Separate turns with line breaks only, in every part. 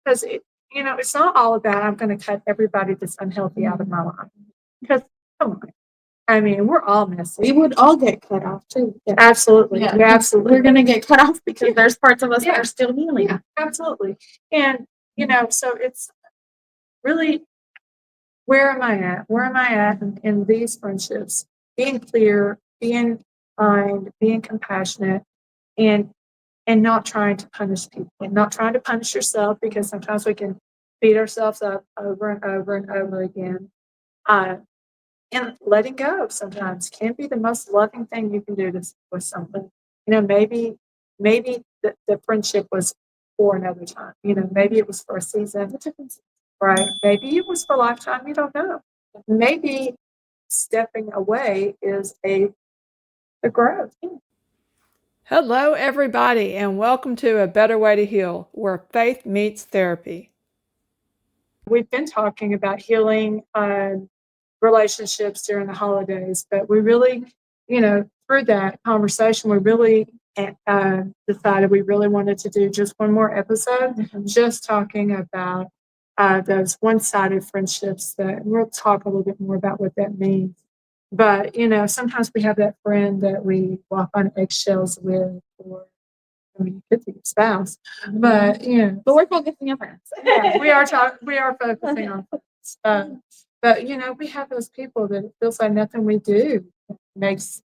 because it's not all about I'm going to cut everybody that's unhealthy out of my life. Because come on, I mean, we're all messy.
We would all get cut off too.
Yeah. Absolutely,
yeah,
absolutely.
We're going to get cut off because there's parts of us that are still healing.
Yeah, absolutely. And so it's really, where am I at? Where am I at in these friendships? Being clear, being kind, being compassionate, and not trying to punish people, and not trying to punish yourself, because sometimes we can beat ourselves up over and over and over again. And letting go sometimes can be the most loving thing you can do with something. Maybe the friendship was for another time. Maybe it was for a season, right? Maybe it was for a lifetime. You don't know. Maybe stepping away is a growth.
Hello, everybody, and welcome to A Better Way to Heal, where faith meets therapy.
We've been talking about healing relationships during the holidays, but we really, through that conversation, we really decided we really wanted to do just one more episode, just talking about those one-sided friendships. That we'll talk a little bit more about what that means. But sometimes we have that friend that we walk on eggshells with, or it could be your spouse, but
we're focusing on friends.
Yeah, we are focusing on friends. But we have those people that it feels like nothing we do makes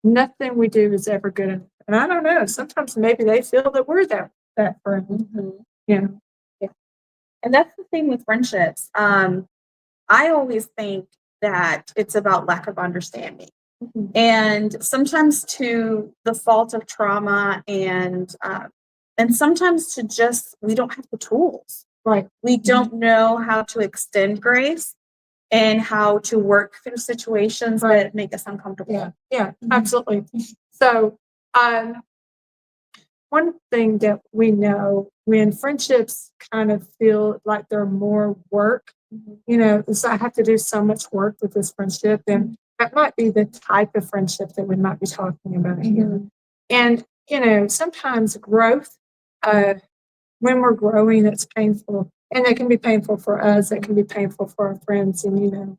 nothing we do is ever good enough. And I don't know. Sometimes maybe they feel that we're that friend.
Mm-hmm.
Yeah.
And that's the thing with friendships. I always think that it's about lack of understanding. Mm-hmm. And sometimes to the fault of trauma, and sometimes to just, we don't have the tools.
Right.
We don't know how to extend grace and how to work through situations that make us uncomfortable.
Yeah, absolutely. So one thing that we know, when friendships kind of feel like they're more work, so I have to do so much work with this friendship, and that might be the type of friendship that we might be talking about here. And, sometimes growth, when we're growing, it's painful. And it can be painful for us. It can be painful for our friends. And,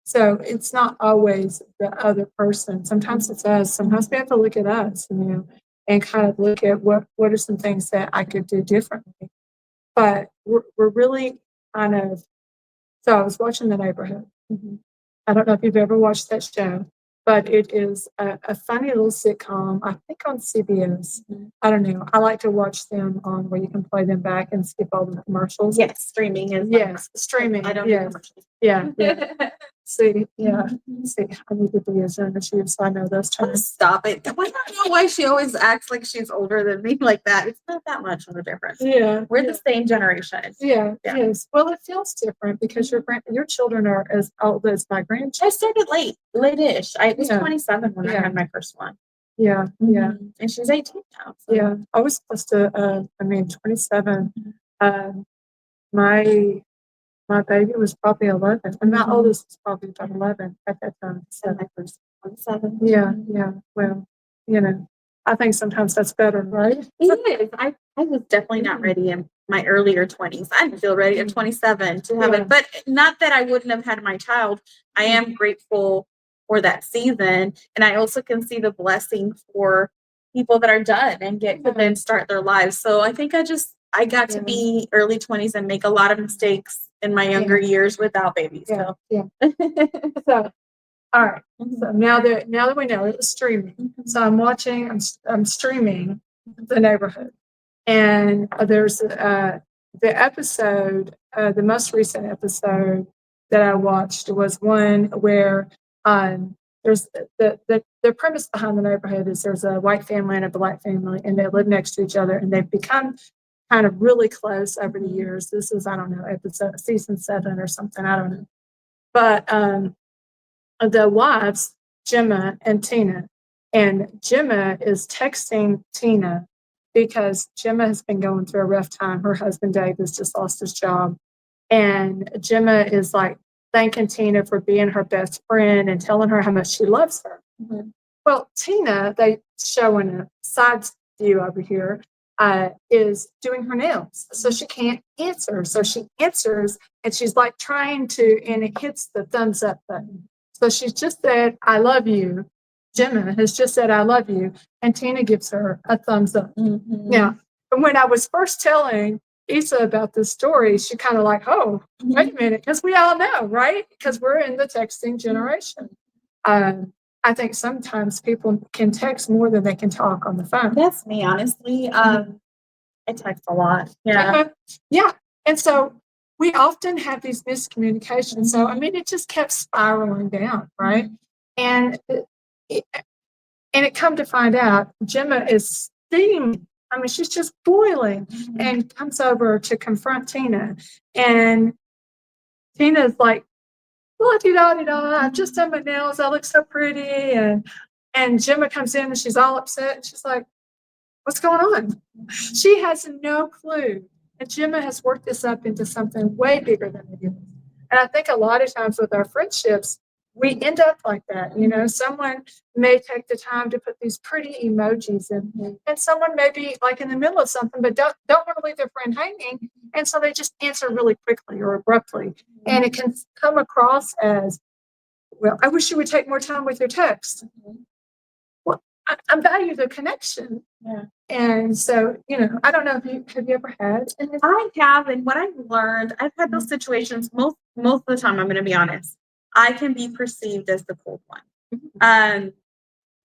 so it's not always the other person. Sometimes it's us. Sometimes we have to look at us, and kind of look at what are some things that I could do differently. But we're really kind of, so I was watching The Neighborhood. I don't know if you've ever watched that show, but it is a funny little sitcom, I think on CBS. I don't know. I like to watch them on where you can play them back and skip all the commercials.
Yes, streaming is.
Yes, streaming.
I don't do commercials.
Yeah. See, I need to be as young as you, so I know those terms.
Stop it. I don't know why she always acts like she's older than me like that. It's not that much of a difference.
Yeah.
We're the same generation.
Yeah. Yes. Well, it feels different because your children are as old as my grandchildren.
I started late-ish. I was 27 when I had my first one.
Yeah. Yeah.
And she's 18 now. So.
Yeah. I was supposed to, 27. My baby was probably 11. And my oldest was probably about 11 at that time. So
my first 27.
Yeah. Well, I think sometimes that's better, right?
It is. I was definitely not ready in my earlier 20s. I didn't feel ready at 27 to have it. But not that I wouldn't have had my child. I am grateful for that season. And I also can see the blessing for people that are done and get to then start their lives. So I think I got to be early 20s and make a lot of mistakes in my younger years without babies. So.
So, all right. So now that we know it was streaming, so I'm streaming The Neighborhood, and there's the episode, the most recent episode that I watched was one where there's the premise behind The Neighborhood is there's a white family and a black family, and they live next to each other, and they've become kind of really close over the years. This is, I don't know, season 7 or something. I don't know, but the wives, Gemma and Tina, and Gemma is texting Tina because Gemma has been going through a rough time. Her husband Dave has just lost his job, and Gemma is like thanking Tina for being her best friend and telling her how much she loves her. Well, Tina, they show in a side view over here, is doing her nails. So she can't answer. So she answers and she's like trying to, and it hits the thumbs up button. So she's just said, I love you. Gemma has just said, I love you. And Tina gives her a thumbs up.
Mm-hmm.
Now, and when I was first telling Isa about this story, she kind of like, oh, wait a minute, because we all know, right? Because we're in the texting generation. I think sometimes people can text more than they can talk on the phone.
That's me, honestly. I text a lot. Yeah.
Yeah. And so we often have these miscommunications. So, I mean, it just kept spiraling down, right? And it come to find out, Gemma is steaming. I mean, she's just boiling and comes over to confront Tina. And Tina's like, I've just done my nails. I look so pretty. And Gemma comes in and she's all upset. And she's like, what's going on? She has no clue. And Gemma has worked this up into something way bigger than it is. And I think a lot of times with our friendships, we end up like that. You know, someone may take the time to put these pretty emojis in, and someone may be like in the middle of something, but don't want to leave their friend hanging. And so they just answer really quickly or abruptly. And it can come across as, well, I wish you would take more time with your text. Well, I value the connection.
Yeah.
And so, you know, I don't know if have you ever had?
I have, and what I've learned, I've had those situations most of the time. I'm going to be honest. I can be perceived as the cold one,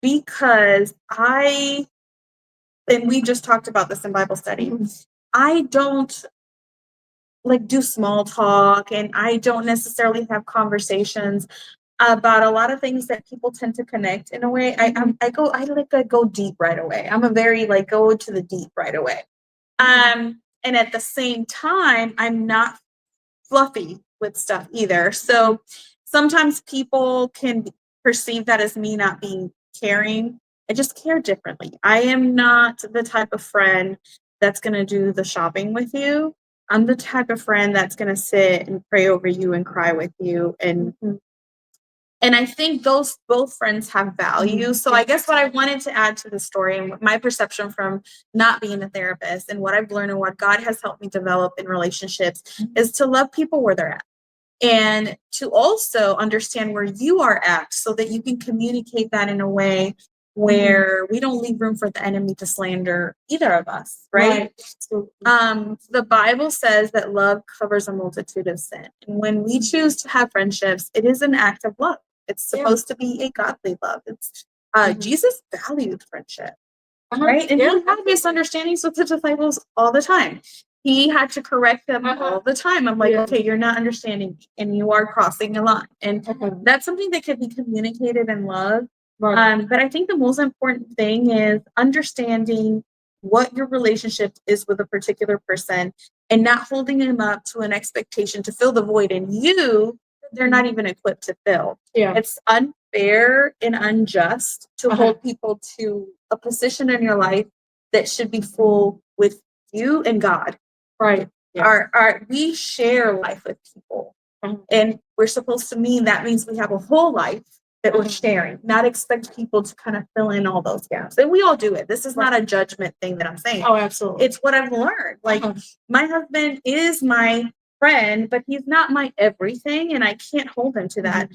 because and we just talked about this in Bible study. I don't like do small talk, and I don't necessarily have conversations about a lot of things that people tend to connect in a way. I go deep right away. I'm a very like go to the deep right away. And at the same time, I'm not fluffy with stuff either. So sometimes people can perceive that as me not being caring. I just care differently. I am not the type of friend that's going to do the shopping with you. I'm the type of friend that's going to sit and pray over you and cry with you. And I think those both friends have value. So I guess what I wanted to add to the story and my perception from not being a therapist and what I've learned and what God has helped me develop in relationships is to love people where they're at and to also understand where you are at so that you can communicate that in a way where we don't leave room for the enemy to slander either of us, right? The Bible says that love covers a multitude of sin. And when we choose to have friendships, it is an act of love. It's supposed to be a godly love. It's Jesus valued friendship, right? And he had misunderstandings with the disciples all the time. He had to correct them all the time. I'm like, okay, you're not understanding and you are crossing a line. And that's something that can be communicated in love. But I think the most important thing is understanding what your relationship is with a particular person and not holding them up to an expectation to fill the void in you that they're not even equipped to fill. It's unfair and unjust to hold people to a position in your life that should be full with you and God.
Right.
We share life with people. And we're supposed to mean that means we have a whole life that we're sharing, not expect people to kind of fill in all those gaps. And we all do it. This is not a judgment thing that I'm saying.
Oh, absolutely.
It's what I've learned. Like my husband is my friend, but he's not my everything. And I can't hold him to that.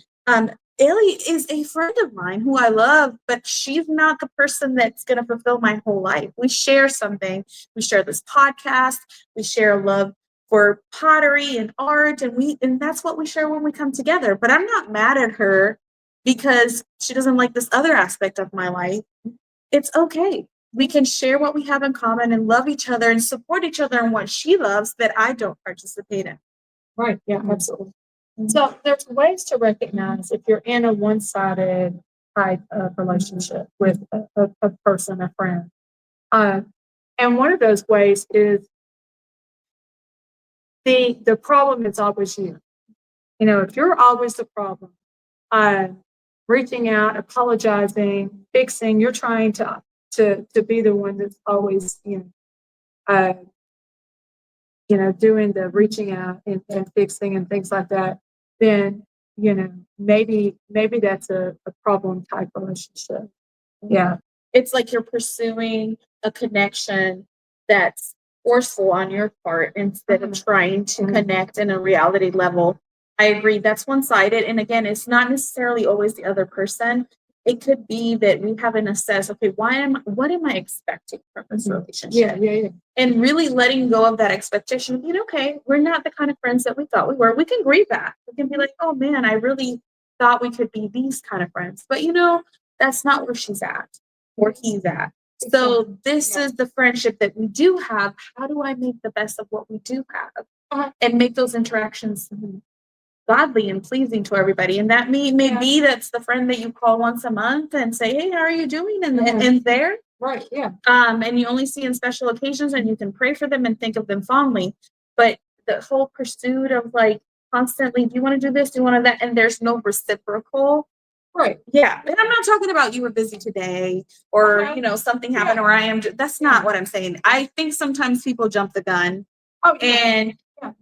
Elly is a friend of mine who I love, but she's not the person that's going to fulfill my whole life. We share something. We share this podcast. We share love for pottery and art. And that's what we share when we come together. But I'm not mad at her because she doesn't like this other aspect of my life. It's okay. We can share what we have in common and love each other and support each other in what she loves that I don't participate in.
Right. Yeah, absolutely. So there's ways to recognize if you're in a one-sided type of relationship with a person, a friend. And one of those ways is the problem is always you. You know, if you're always the problem, reaching out, apologizing, fixing, you're trying to be the one that's always, doing the reaching out and fixing and things like that, then, maybe that's a problem type relationship. Yeah.
It's like you're pursuing a connection that's forceful on your part instead of trying to connect in a reality level. I agree. That's one-sided. And again, it's not necessarily always the other person. It could be that we haven't assessed, okay, what am I expecting from this relationship?
Yeah.
And really letting go of that expectation, being okay, we're not the kind of friends that we thought we were. We can grieve that. We can be like, oh man, I really thought we could be these kind of friends. But that's not where she's at or he's at. So this is the friendship that we do have. How do I make the best of what we do have and make those interactions godly and pleasing to everybody? And that may be that's the friend that you call once a month and say, hey, how are you doing? And there.
Right. Yeah.
And you only see in special occasions, and you can pray for them and think of them fondly. But the whole pursuit of like constantly, do you want to do this? Do you want to that? And there's no reciprocal.
Right.
Yeah. And I'm not talking about you were busy today or, something happened or I am. That's not what I'm saying. I think sometimes people jump the gun.
Oh,
and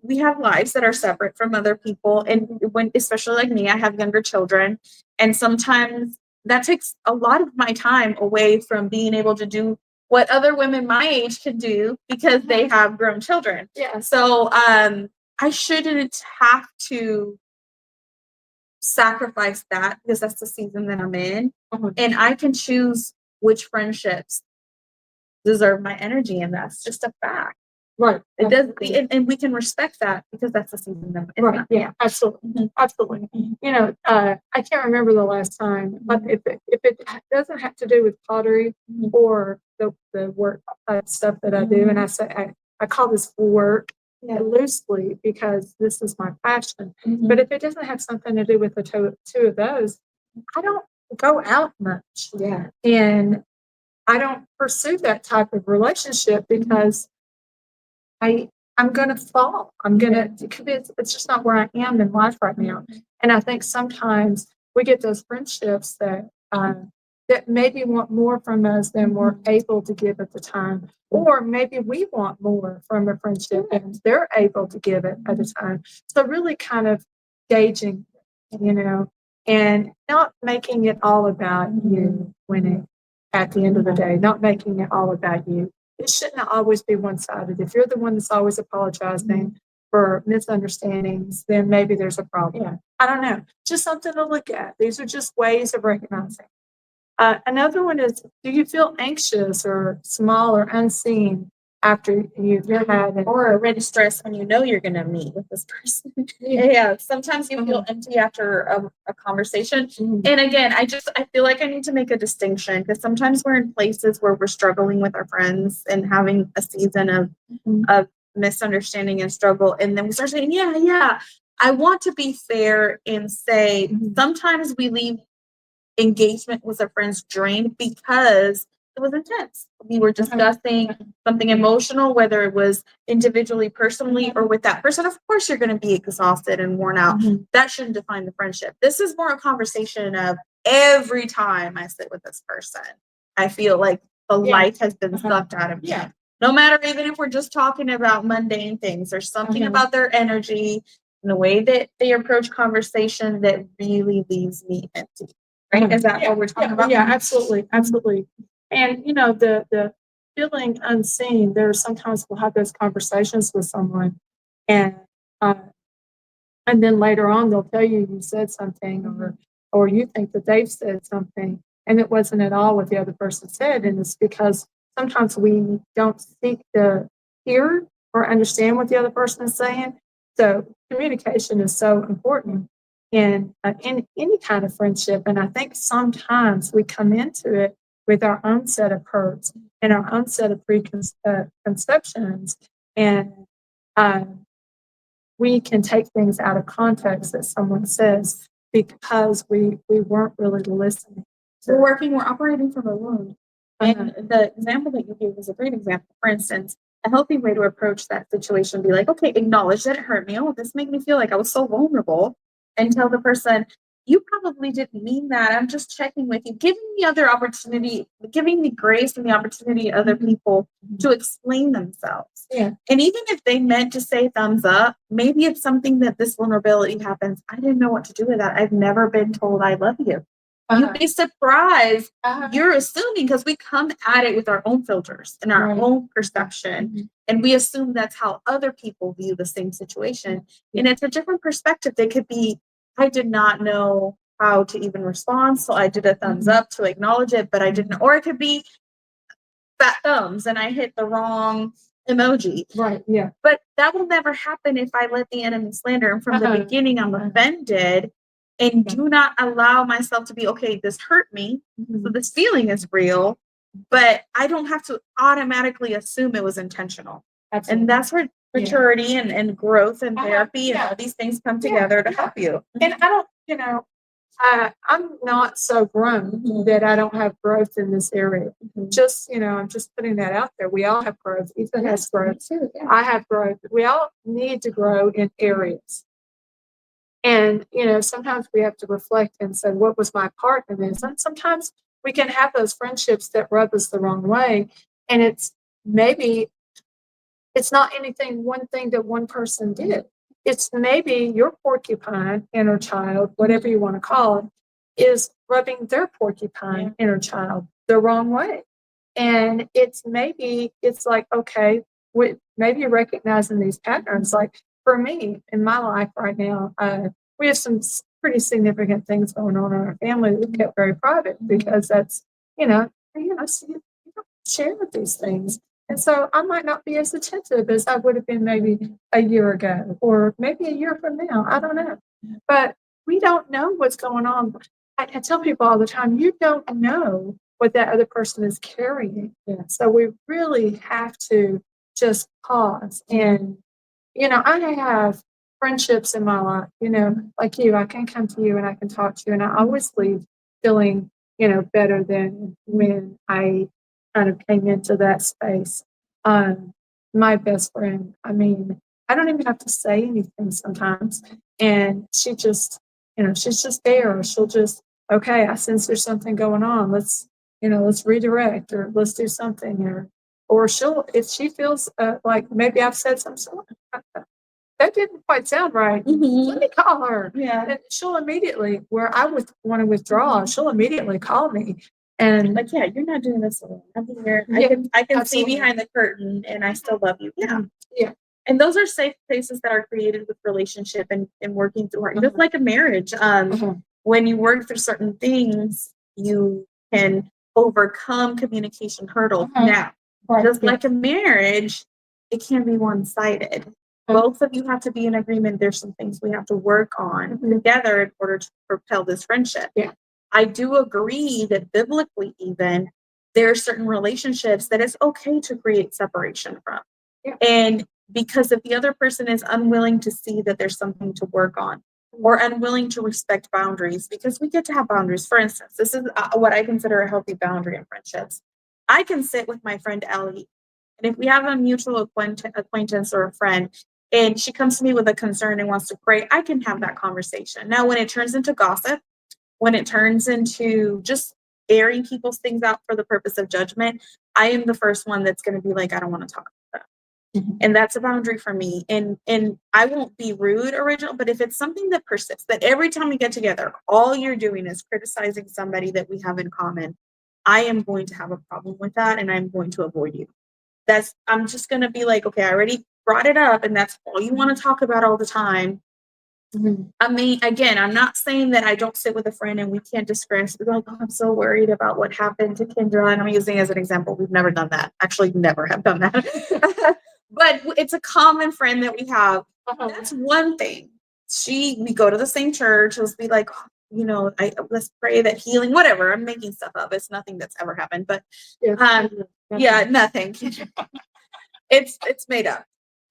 we have lives that are separate from other people. And when, especially like me, I have younger children. And sometimes that takes a lot of my time away from being able to do what other women my age can do because they have grown children.
Yeah.
So I shouldn't have to sacrifice that because that's the season that I'm in. And I can choose which friendships deserve my energy. And that's just a fact.
Right.
It does, and we can respect that because that's the season that it's
Right.
not.
Yeah. Absolutely. Absolutely. I can't remember the last time, but if it doesn't have to do with pottery or the work stuff that I do, and I say I call this work loosely because this is my passion. But if it doesn't have something to do with the two of those, I don't go out much.
Yeah.
And I don't pursue that type of relationship because I'm going to fall. It's just not where I am in life right now. And I think sometimes we get those friendships that maybe want more from us than we're able to give at the time. Or maybe we want more from a friendship and they're able to give it at the time. So really kind of gauging, and not making it all about you winning at the end of the day, not making it all about you. It shouldn't always be one-sided. If you're the one that's always apologizing for misunderstandings, then maybe there's a problem. Yeah. I don't know. Just something to look at. These are just ways of recognizing. Another one is, do you feel anxious or small or unseen after you've had
or already stressed when you know you're going to meet with this person? Yeah. Sometimes you feel empty after a conversation. And again, I feel like I need to make a distinction because sometimes we're in places where we're struggling with our friends and having a season of misunderstanding and struggle. And then we start saying, yeah. I want to be fair and say sometimes we leave engagement with our friends drained because it was intense. We were discussing something emotional, whether it was individually, personally, or with that person. Of course, you're going to be exhausted and worn out. That shouldn't define the friendship. This is more a conversation of every time I sit with this person, I feel like the life has been sucked out of me. Yeah. No matter, even if we're just talking about mundane things, there's something about their energy and the way that they approach conversation that really leaves me empty. Right? Is that what we're talking about?
Yeah, absolutely. Absolutely. And, the feeling unseen, sometimes we'll have those conversations with someone and then later on they'll tell you said something or you think that they've said something and it wasn't at all what the other person said. And it's because sometimes we don't seek to hear or understand what the other person is saying. So communication is so important in any kind of friendship. And I think sometimes we come into it with our own set of hurts and our own set of preconceptions. And we can take things out of context that someone says because we weren't really listening.
We're operating from a wound. And the example that you gave was a great example. For instance, a healthy way to approach that situation be like, okay, acknowledge that it hurt me. Oh, this made me feel like I was so vulnerable. And tell the person, you probably didn't mean that. I'm just checking with you, giving the other opportunity, giving the grace and the opportunity to other people to explain themselves.
Yeah.
And even if they meant to say thumbs up, maybe it's something that this vulnerability happens. I didn't know what to do with that. I've never been told I love you. You'd be surprised.
Uh-huh.
You're assuming, because we come at it with our own filters and our
Right.
own perception, and we assume that's how other people view the same situation.
Yeah.
And it's a different perspective. They could be, I did not know how to even respond, so I did a thumbs up to acknowledge it, but I didn't. Or it could be fat thumbs and I hit the wrong emoji.
Right. Yeah.
But that will never happen if I let the enemy slander. And from the beginning, I'm offended and do not allow myself to be, okay, this hurt me. So this feeling is real, but I don't have to automatically assume it was intentional.
Absolutely.
And that's where maturity and growth and therapy and all these things come together to help you.
And I don't, I'm not so grown that I don't have growth in this area. Just, I'm just putting that out there. We all have growth. Ethan has growth. I have growth. We all need to grow in areas. And, sometimes we have to reflect and say, what was my part in this? And sometimes we can have those friendships that rub us the wrong way. And it's not one thing that one person did. It's maybe your porcupine inner child, whatever you want to call it, is rubbing their porcupine inner child the wrong way. And it's like, okay, maybe you're recognizing these patterns. Like for me in my life right now, we have some pretty significant things going on in our family that we kept very private because that's, so you don't share these things. And so I might not be as attentive as I would have been maybe a year ago or maybe a year from now. I don't know. But we don't know what's going on. I tell people all the time, you don't know what that other person is carrying. So we really have to just pause. And, I have friendships in my life, like you, I can come to you and I can talk to you. And I always leave feeling, better than when I kind of came into that space. My best friend, I mean, I don't even have to say anything sometimes. And she's just there. She'll just, okay, I sense there's something going on. Let's redirect or let's do something. Or she'll, if she feels like maybe I've said something, that didn't quite sound right. Let me call her.
Yeah.
And she'll immediately, where I would want to withdraw, she'll immediately call me. And
like, yeah, you're not doing this alone. I'm here.
Yeah,
I can see
absolutely.
behind the curtain and I still love you. Yeah.
Yeah.
And those are safe places that are created with relationship and working through it. Just like a marriage. When you work through certain things, you can overcome communication hurdles. Now, just like a marriage, it can be one-sided. Both of you have to be in agreement. There's some things we have to work on together in order to propel this friendship. Yeah. I do agree that biblically, even there are certain relationships that it's okay to create separation from. Yeah. And because if the other person is unwilling to see that there's something to work on or unwilling to respect boundaries, because we get to have boundaries. For instance, this is what I consider a healthy boundary in friendships. I can sit with my friend Elly, and if we have a mutual acquaintance or a friend, and she comes to me with a concern and wants to pray, I can have that conversation. Now, when it turns into gossip, when it turns into just airing people's things out for the purpose of judgment, I am the first one that's going to be like, I don't want to talk about that. And that's a boundary for me. And I won't be rude original, but if it's something that persists, that every time we get together, all you're doing is criticizing somebody that we have in common, I am going to have a problem with that and I'm going to avoid you. I'm just going to be like, okay, I already brought it up and that's all you want to talk about all the time. I mean, again, I'm not saying that I don't sit with a friend and we can't discuss. We're like, oh, I'm so worried about what happened to Kendra. And I'm using as an example. We've never done that. Actually, never have done that. But it's a common friend that we have. That's one thing. We go to the same church. Let's be like, let's pray that healing, whatever. I'm making stuff up. It's nothing that's ever happened. But nothing. It's made up.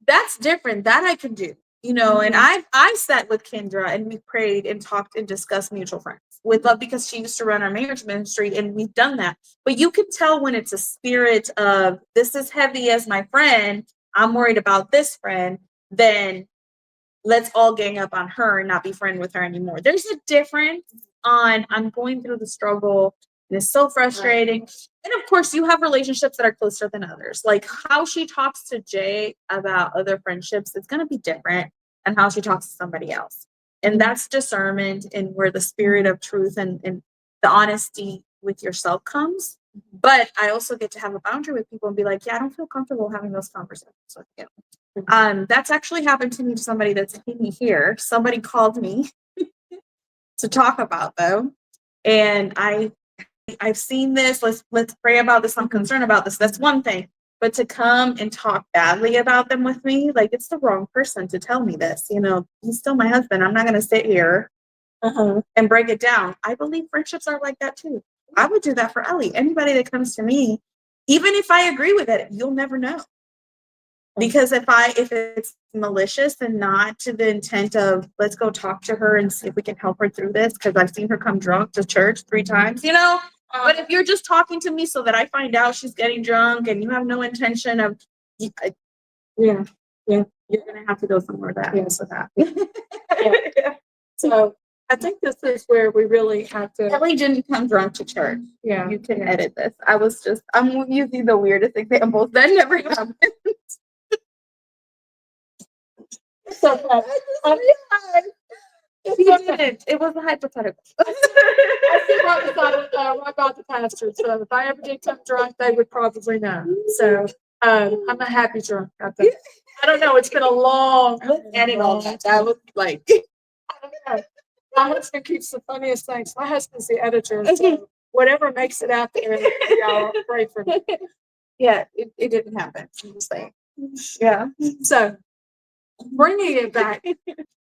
That's different. That I can do. And I sat with Kendra and we prayed and talked and discussed mutual friends with love because she used to run our marriage ministry and we've done that. But you can tell when it's a spirit of this is heavy as my friend, I'm worried about this friend, then let's all gang up on her and not be friend with her anymore. There's a difference on I'm going through the struggle and it's so frustrating. Right. And of course, you have relationships that are closer than others. Like how she talks to Jay about other friendships, it's going to be different than how she talks to somebody else. And that's discernment and where the spirit of truth and the honesty with yourself comes. But I also get to have a boundary with people and be like, yeah, I don't feel comfortable having those conversations with you. That's actually happened to me to somebody that's me here. Somebody called me to talk about them. And I've seen this. Let's pray about this. I'm concerned about this. That's one thing. But to come and talk badly about them with me, like, it's the wrong person to tell me this. You know, he's still my husband. I'm not going to sit here and break it down. I believe friendships are like that too. I would do that for Elly. Anybody that comes to me, even if I agree with it, you'll never know. Because if it's malicious and not to the intent of let's go talk to her and see if we can help her through this, because I've seen her come drunk to church 3 times, you know. But if you're just talking to me so that I find out she's getting drunk and you have no intention of, you're gonna have to go somewhere for that.
Yeah. So I think this is where we really have to.
Elly didn't come drunk to church.
Yeah.
You can edit this. I'm using the weirdest examples. That never happened.
So
he didn't. It was a hypothetical.
I sit right about the pastor. So if I ever did come drunk, they would probably know. So I'm a happy drunk. I don't know. It's been a long.
Edit all that. I was like,
I don't know. My husband keeps the funniest things. My husband's the editor, so whatever makes it out there, y'all pray for me.
Yeah, it didn't happen. I'm just saying.
Yeah. So bringing it back,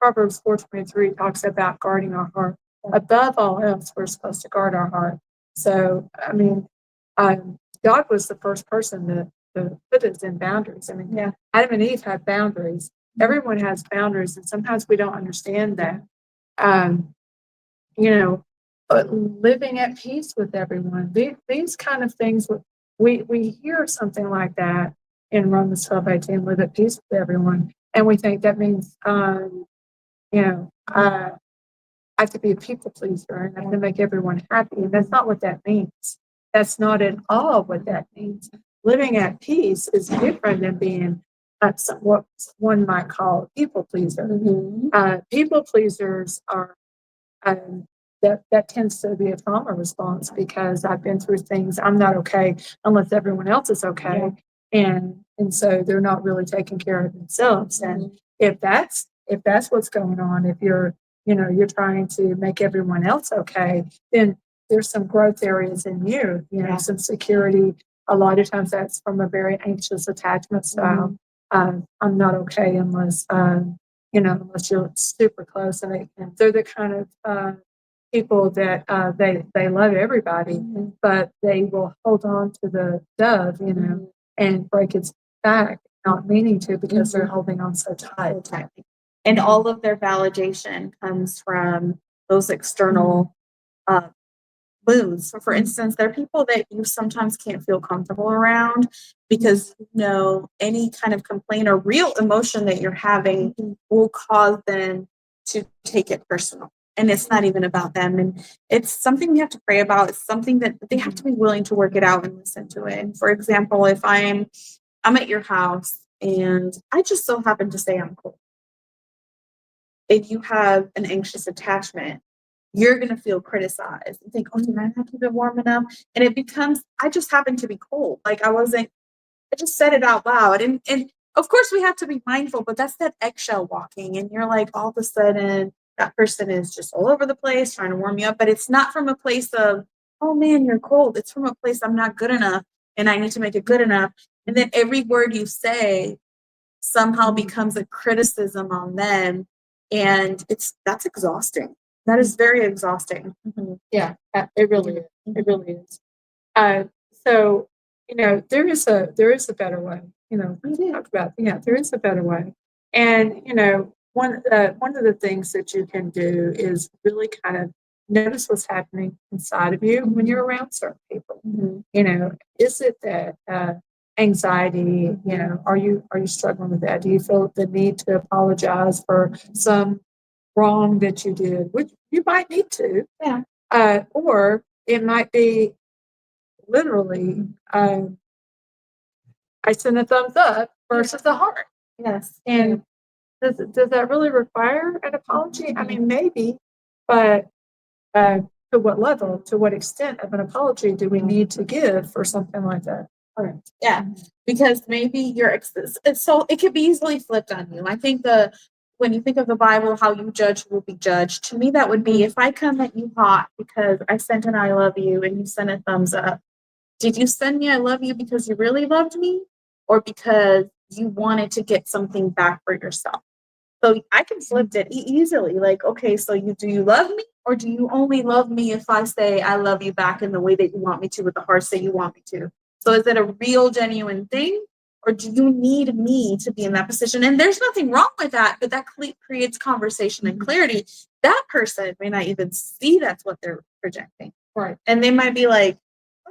Proverbs 4:23 talks about guarding our heart. Above all else, we're supposed to guard our heart. So, I mean, God was the first person to put us in boundaries. I mean, Adam and Eve had boundaries. Everyone has boundaries, and sometimes we don't understand that. You know, but living at peace with everyone. These kind of things, we hear something like that in Romans 12:18, live at peace with everyone. And we think that means, I have to be a people pleaser and I have to make everyone happy. And that's not what that means. That's not at all what that means. Living at peace is different than being what one might call a people pleaser. People pleasers are, that tends to be a trauma response because I've been through things. I'm not okay unless everyone else is okay. And so they're not really taking care of themselves. And if that's what's going on, if you're trying to make everyone else okay, then there's some growth areas in you, some security. A lot of times that's from a very anxious attachment style. I'm not okay unless, unless you're super close, and they're the kind of people that they love everybody, but they will hold on to the dove, and break its back, not meaning to, because they're holding on so tight.
And all of their validation comes from those external moods. So, for instance, there are people that you sometimes can't feel comfortable around because any kind of complaint or real emotion that you're having will cause them to take it personal. And it's not even about them. And it's something we have to pray about. It's something that they have to be willing to work it out and listen to it. And for example, if I'm at your house and I just so happen to say I'm cold, and you have an anxious attachment, you're going to feel criticized and think, oh, did I not keep it warm enough? And it becomes, I just happen to be cold. Like I just said it out loud. And of course we have to be mindful, but that's that eggshell walking. And you're like, all of a sudden that person is just all over the place trying to warm you up. But it's not from a place of, oh man, you're cold. It's from a place, I'm not good enough and I need to make it good enough. And then every word you say somehow becomes a criticism on them. And that's exhausting. That is very exhausting.
Yeah, it really is. It really is. So, there is a better way. We talked about, there is a better way. And, one of the things that you can do is really kind of notice what's happening inside of you when you're around certain people. Is it that anxiety? Are you struggling with that? Do you feel the need to apologize for some wrong that you did, which you might need to? Or it might be literally, I send a thumbs up versus a heart.
Yes.
And does that really require an apology? I mean, maybe, but to what level, to what extent of an apology do we need to give for something like that?
Correct. Yeah, because maybe so it could be easily flipped on you. I think when you think of the Bible, how you judge will be judged. To me, that would be if I come at you hot because I sent an I love you and you sent a thumbs up. Did you send me I love you because you really loved me, or because you wanted to get something back for yourself? So I can flip it easily. Like, okay, so do you love me, or do you only love me if I say I love you back in the way that you want me to, with the hearts that you want me to? So is it a real, genuine thing, or do you need me to be in that position? And there's nothing wrong with that, but that creates conversation and clarity. That person may not even see that's what they're projecting.
Right.
And they might be like,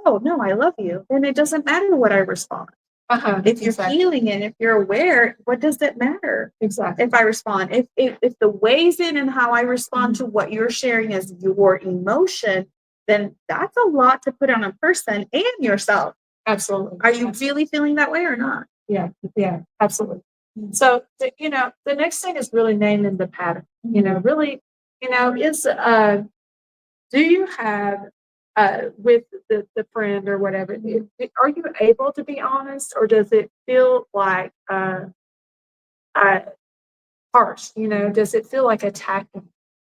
oh, no, I love you. Then it doesn't matter what I respond. If you're feeling it, if you're aware, what does it matter?
Exactly.
If I respond, if the ways in and how I respond to what you're sharing as your emotion, then that's a lot to put on a person and yourself.
Absolutely.
Are you really feeling that way or not?
Yeah, absolutely. So, the next thing is really naming the pattern. Really, is do you have with the friend or whatever? Are you able to be honest, or does it feel like harsh? Does it feel like attacking?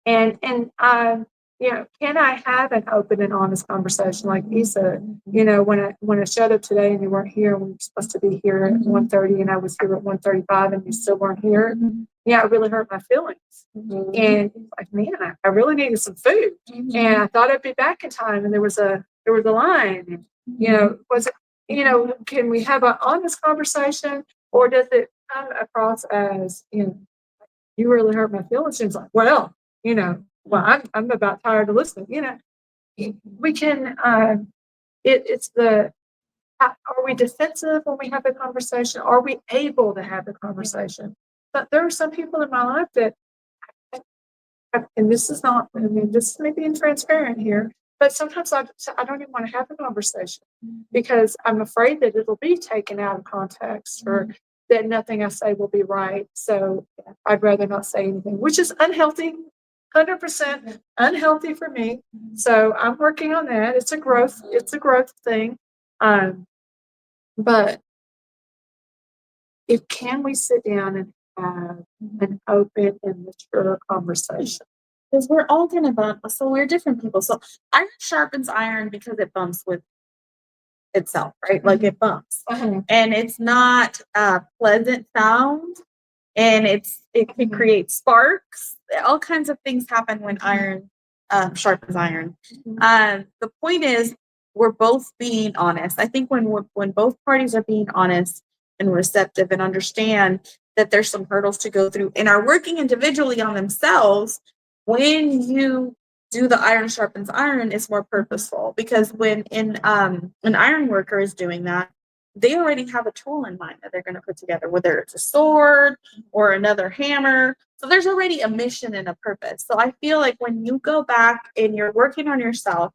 And can I have an open and honest conversation? Like you said, when I showed up today and you weren't here, we were supposed to be here at 1:30, and I was here at 1:35, and you still weren't here. Yeah, it really hurt my feelings. And like, man, I really needed some food, and I thought I'd be back in time, and there was a line. And, was it? Can we have an honest conversation, or does it come across as you really hurt my feelings? And it's like, I'm about tired of listening. We can. It's are we defensive when we have a conversation? Are we able to have a conversation? But there are some people in my life that, and this is not. I mean, this is me being transparent here. But sometimes I don't even want to have a conversation because I'm afraid that it'll be taken out of context, or that nothing I say will be right. So I'd rather not say anything, which is unhealthy, 100% unhealthy for me. So I'm working on that. It's a growth thing. But can we sit down and have an open and mature conversation?
Because we're all going to bump. So we're different people. So iron sharpens iron because it bumps with itself, right? Like it bumps. And it's not a pleasant sound. And it can create sparks. All kinds of things happen when iron sharpens iron. The point is, we're both being honest. I think when both parties are being honest and receptive and understand that there's some hurdles to go through and are working individually on themselves, when you do the iron sharpens iron, it's more purposeful, because when an iron worker is doing that, they already have a tool in mind that they're going to put together, whether it's a sword or another hammer. So there's already a mission and a purpose. So I feel like when you go back and you're working on yourself,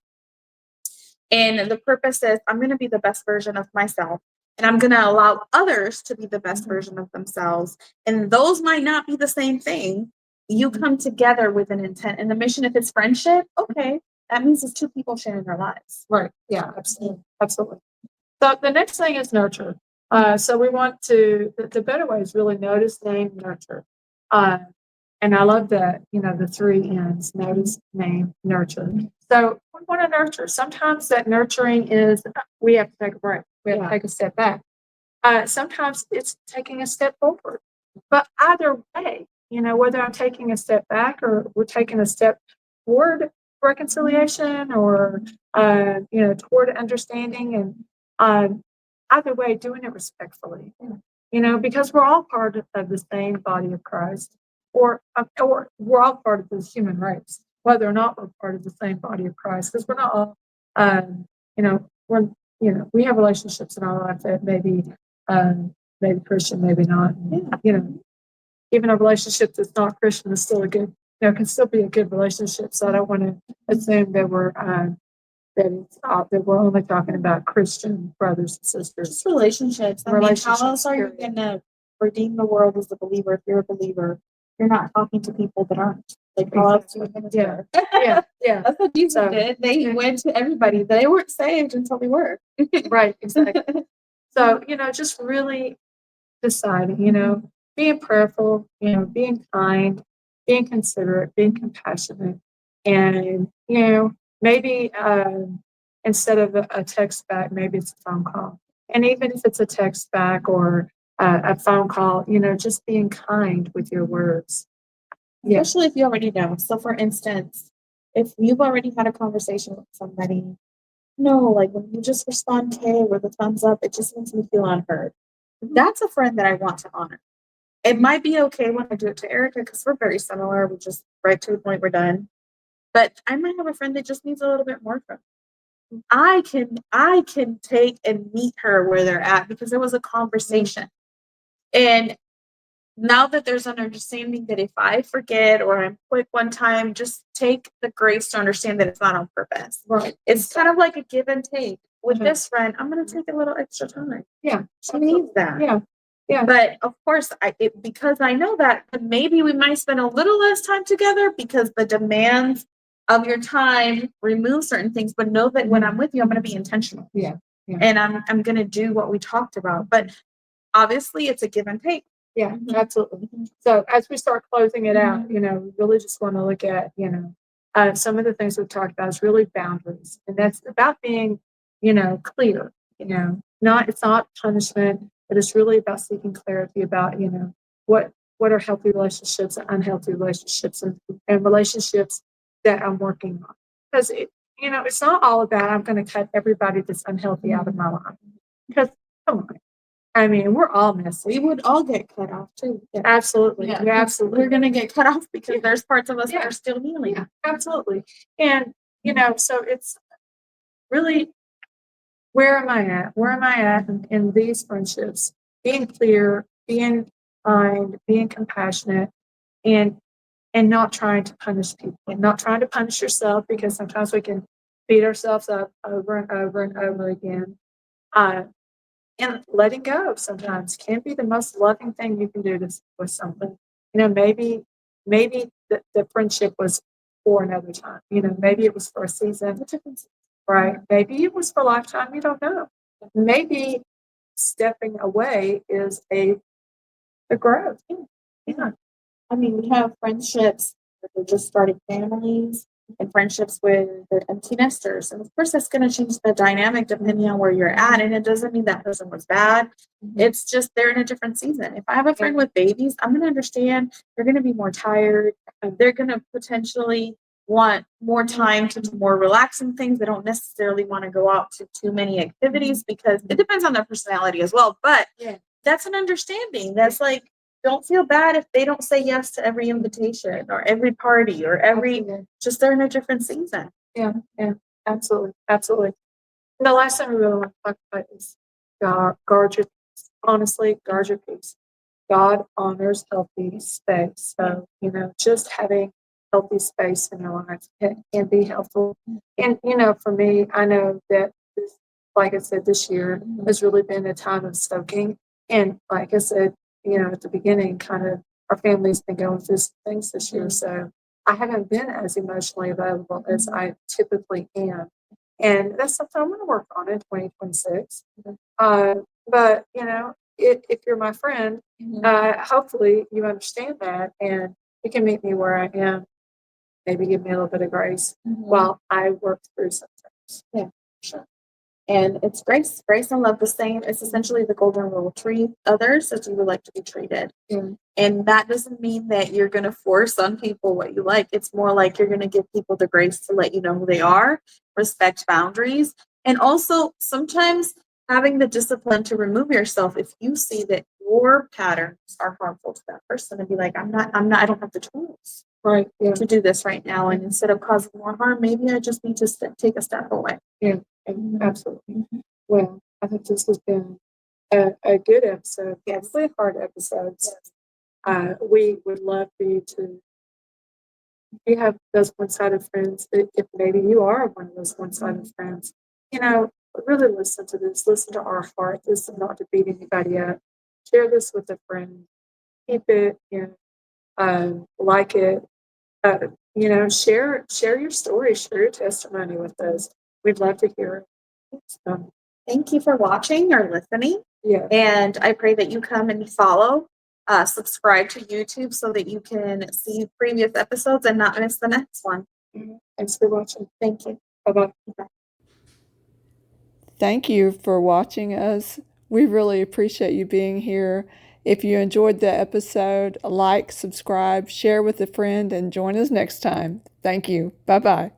and the purpose is, I'm going to be the best version of myself, and I'm going to allow others to be the best version of themselves, and those might not be the same thing. You come together with an intent and the mission. If it's friendship, okay, that means it's two people sharing their lives.
Right. Yeah, absolutely. So the next thing is nurture. So we want the better way is really notice, name, nurture. And I love that, the 3 N's: notice, name, nurture. So we want to nurture. Sometimes that nurturing is we have to take a break. We have to take a step back. Sometimes it's taking a step forward. But either way, whether I'm taking a step back or we're taking a step toward reconciliation, or, toward understanding, and either way, doing it respectfully, because we're all part of the same body of Christ, or we're all part of this human race, whether or not we're part of the same body of Christ, because we're not all, we're, we have relationships in our life that maybe Christian, maybe not. Even a relationship that's not Christian is still a good, can still be a good relationship. So I don't want to assume that we're only talking about Christian brothers and sisters.
Just relationships. I mean, how else are you going to redeem the world as a believer if you're a believer? You're not talking to people that aren't. Like all else to a
Yeah. Yeah.
That's what Jesus
So-
did. They went to everybody. They weren't saved until they were.
Right, exactly. So, just really deciding, being prayerful, being kind, being considerate, being compassionate. And, maybe instead of a text back, maybe it's a phone call. And even if it's a text back or a phone call, just being kind with your words. Yeah.
Especially if you already know. So, for instance, if you've already had a conversation with somebody, like when you just respond K with a thumbs up, it just makes me feel unheard. That's a friend that I want to honor. It might be okay when I do it to Erica because we're very similar. We just right to the point we're done. But I might have a friend that just needs a little bit more from me. I can take and meet her where they're at because there was a conversation. And now that there's an understanding that if I forget or I'm quick one time, just take the grace to understand that it's not on purpose.
Right.
It's kind of like a give and take. With
Mhm.
this friend, I'm going to take a little extra time.
Yeah.
She needs that.
Yeah. Yeah.
But of course, because I know that, maybe we might spend a little less time together because the demands of your time remove certain things. But know that when I'm with you, I'm going to be intentional.
Yeah. Yeah.
And I'm going to do what we talked about. But obviously, it's a give and take.
Yeah, absolutely. So as we start closing it out, we really just want to look at, some of the things we've talked about is really boundaries. And that's about being, clear, it's not punishment, but it's really about seeking clarity about, what are healthy relationships and unhealthy relationships and relationships that I'm working on. Because it's not all about I'm going to cut everybody that's unhealthy out of my life. Because come on. I mean, we're all messy.
We would all get cut off too.
Yeah, absolutely.
Yeah,
Yeah, absolutely.
We're going to get cut off because there's parts of us that are still healing.
Yeah, absolutely. And, so it's really, where am I at? Where am I at in these friendships? Being clear, being kind, being compassionate, and not trying to punish people, and not trying to punish yourself because sometimes we can beat ourselves up over and over and over again. And letting go sometimes can be the most loving thing you can do with something. Maybe the friendship was for another time. Maybe it was for a season, right? Maybe it was for a lifetime. You don't know. Maybe stepping away is a growth. Yeah.
I mean, we have friendships that are just starting families and friendships with the empty nesters. And of course, that's going to change the dynamic depending on where you're at. And it doesn't mean that person was bad. It's just they're in a different season. If I have a friend with babies, I'm going to understand they're going to be more tired. They're going to potentially want more time to do more relaxing things. They don't necessarily want to go out to too many activities because it depends on their personality as well. But that's an understanding. That's like, don't feel bad if they don't say yes to every invitation or every party or just they're in a different season.
Yeah, absolutely. Absolutely. And the last thing we really want to talk about is guard your peace. Honestly, guard your peace. God honors healthy space. So, just having healthy space in your life can be helpful. And, for me, I know that, like I said, this year has really been a time of soaking. And like I said, at the beginning, kind of our family's been going through some things this year. So I haven't been as emotionally available as I typically am. And that's something I'm going to work on in 2026. But, if you're my friend, hopefully you understand that and you can meet me where I am. Maybe give me a little bit of grace while I work through some things.
Yeah, sure. And it's grace. Grace and love the same. It's essentially the golden rule. Treat others as you would like to be treated. And that doesn't mean that you're going to force on people what you like. It's more like you're going to give people the grace to let you know who they are, respect boundaries, and also sometimes having the discipline to remove yourself if you see that your patterns are harmful to that person and be like, I don't have the tools to do this right now. And instead of causing more harm, maybe I just need to take a step away.
Yeah. Absolutely. Well, I think this has been a good episode. Probably a hard episode. We would love for you to, if you have those one-sided friends, if maybe you are one of those one-sided friends, really listen to this. Listen to our heart. This is not to beat anybody up. Share this with a friend. Keep it, like it, share your story, share your testimony with us. We'd love to hear it. So,
Thank you for watching or listening.
yeah.
And I pray that you come and follow, subscribe to YouTube so that you can see previous episodes and not miss the next one.
Thanks for watching.
Thank you.
Bye-bye.
Thank you for watching us. We really appreciate you being here. If you enjoyed the episode, like, subscribe, share with a friend, and join us next time. Thank you. Bye-bye.